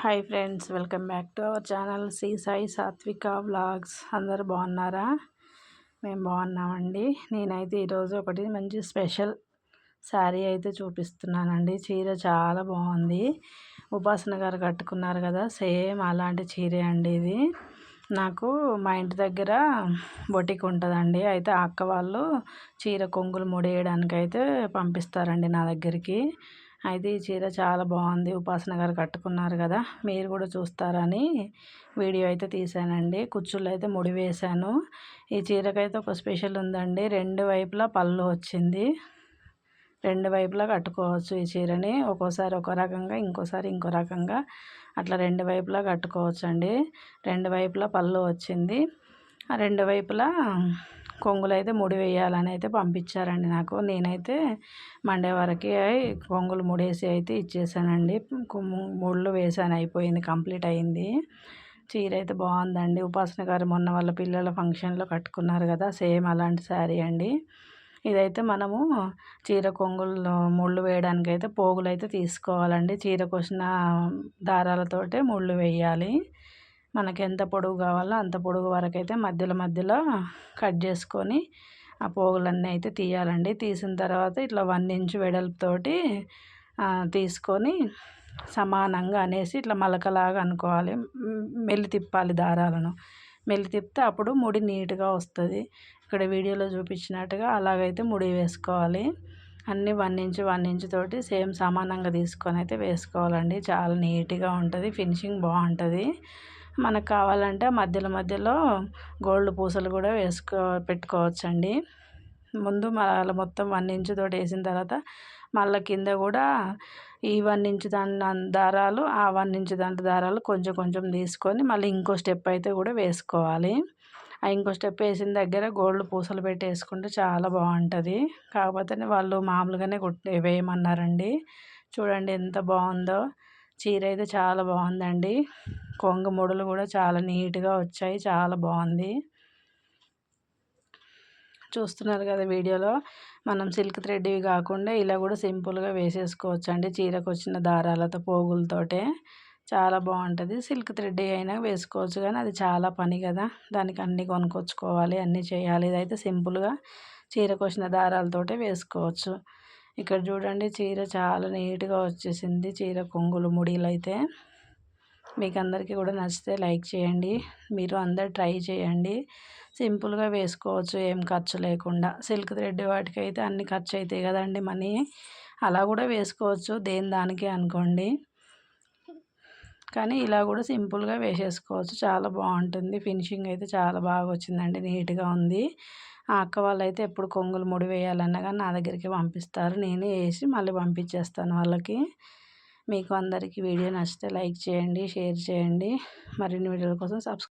Hi friends, welcome back to our channel Shri Sai Satvika vlogs. అందరు బాగున్నారా? మేము బాగున్నామండి. నేనైతే ఈరోజు ఒకటి మంచి స్పెషల్ శారీ అయితే చూపిస్తున్నానండి. చీర చాలా బాగుంది. ఉపాసన గారు కట్టుకున్నారు కదా, సేమ్ అలాంటి చీరే అండి ఇది. నాకు మా ఇంటి దగ్గర బొటిక్ ఉంటుందండి. అయితే ఆ అక్క వాళ్ళు చీర కొంగులు ముడేయడానికి అయితే పంపిస్తారండి నా దగ్గరికి. అయితే ఈ చీర చాలా బాగుంది. ఉపాసన గారు కట్టుకున్నారు కదా, మీరు కూడా చూస్తారని వీడియో అయితే తీసానండి. కుచ్చుళ్ళు అయితే ముడి వేశాను. ఈ చీరకైతే ఒక స్పెషల్ ఉందండి. రెండు వైపులా పళ్ళు వచ్చింది. రెండు వైపులా కట్టుకోవచ్చు ఈ చీరని. ఒక్కోసారి ఒక రకంగా, ఇంకోసారి ఇంకో రకంగా, అట్లా రెండు వైపులా కట్టుకోవచ్చు అండి. రెండు వైపులా పళ్ళు వచ్చింది. ఆ రెండు వైపులా కొంగులు అయితే ముడి వేయాలని అయితే పంపించారండి నాకు. నేనైతే మండే వరకు కొంగులు ముడేసి అయితే ఇచ్చేసానండి. ముళ్ళు వేసాను, అయిపోయింది, కంప్లీట్ అయింది. చీర అయితే బాగుందండి. ఉపాసన గారు మొన్న వాళ్ళ పిల్లల ఫంక్షన్లో కట్టుకున్నారు కదా, సేమ్ అలాంటి శారీ అండి. ఇదైతే మనము చీర కొంగులు ముళ్ళు వేయడానికి అయితే పోగులు అయితే తీసుకోవాలండి. చీర కోసిన దారాలతోటే ముళ్ళు వేయాలి. మనకి ఎంత పొడవు కావాలో అంత పొడవు వరకు అయితే మధ్యలో మధ్యలో కట్ చేసుకొని ఆ పోగులన్నీ అయితే తీయాలండి. తీసిన తర్వాత ఇట్లా 1 ఇంచ్ వెడల్పుతోటి తీసుకొని సమానంగా అనేసి ఇట్లా మలకలాగా అనుకోవాలి. మెల్లి తిప్పాలి దారాలను. మెల్లి తిప్పితే అప్పుడు ముడి నీట్గా వస్తుంది. ఇక్కడ వీడియోలో చూపించినట్టుగా అలాగైతే ముడి వేసుకోవాలి. అన్నీ 1 ఇంచ్ తోటి సేమ్ సమానంగా తీసుకొని అయితే వేసుకోవాలండి. చాలా నీట్గా ఉంటుంది, ఫినిషింగ్ బాగుంటుంది. మనకు కావాలంటే మధ్యలో మధ్యలో గోల్డ్ పూసలు కూడా పెట్టుకోవచ్చండి. ముందు మళ్ళీ మొత్తం 1 ఇంచ్ తోటి వేసిన తర్వాత మళ్ళీ కింద కూడా ఈ 1 ఇంచ్ దారాలు, ఆ 1 ఇంచ్ దారాలు కొంచెం కొంచెం తీసుకొని మళ్ళీ ఇంకో స్టెప్ అయితే కూడా వేసుకోవాలి. ఆ ఇంకో స్టెప్ వేసిన దగ్గర గోల్డ్ పూసలు పెట్టి వేసుకుంటే చాలా బాగుంటుంది. కాకపోతే వాళ్ళు మామూలుగానే వేయమన్నారండి. చూడండి ఎంత బాగుందో. చీర అయితే చాలా బాగుందండి. కొంగు ముడులు కూడా చాలా నీట్గా వచ్చాయి, చాలా బాగుంది. చూస్తున్నారు కదా వీడియోలో. మనం సిల్క్ థ్రెడ్ ఇవి కాకుండా ఇలా కూడా సింపుల్గా వేసేసుకోవచ్చు అండి. చీరకు వచ్చిన దారాలతో పోగులతోటే చాలా బాగుంటుంది. సిల్క్ థ్రెడ్ అయినా వేసుకోవచ్చు, కానీ అది చాలా పని కదా, దానికి అన్నీ కొనుక్కొచ్చుకోవాలి, అన్నీ చేయాలి. ఇదైతే సింపుల్గా చీరకు వచ్చిన దారాలతోటే వేసుకోవచ్చు. ఇక్కడ చూడండి, చీర చాలా నీట్గా వచ్చేసింది. చీర కొంగులు ముడీలు అయితే మీకు అందరికీ కూడా నచ్చితే లైక్ చేయండి. మీరు అందరు ట్రై చేయండి. సింపుల్గా వేసుకోవచ్చు, ఏం ఖర్చు లేకుండా. సిల్క్ థ్రెడ్ వాటికి అయితే అన్ని ఖర్చు అవుతాయి కదండి, మనీ. అలా కూడా వేసుకోవచ్చు, దేని దానికి అనుకోండి. కానీ ఇలా కూడా సింపుల్గా వేసేసుకోవచ్చు, చాలా బాగుంటుంది. ఫినిషింగ్ అయితే చాలా బాగా వచ్చిందండి, నీట్గా ఉంది. ఆ అక్క వాళ్ళు అయితే ఎప్పుడు కొంగులు ముడి వేయాలన్నా కానీ నా దగ్గరికి పంపిస్తారు. నేనే వేసి మళ్ళీ పంపించేస్తాను వాళ్ళకి. మీకు అందరికీ వీడియో నచ్చితే లైక్ చేయండి, షేర్ చేయండి. మరిన్ని వీడియోల కోసం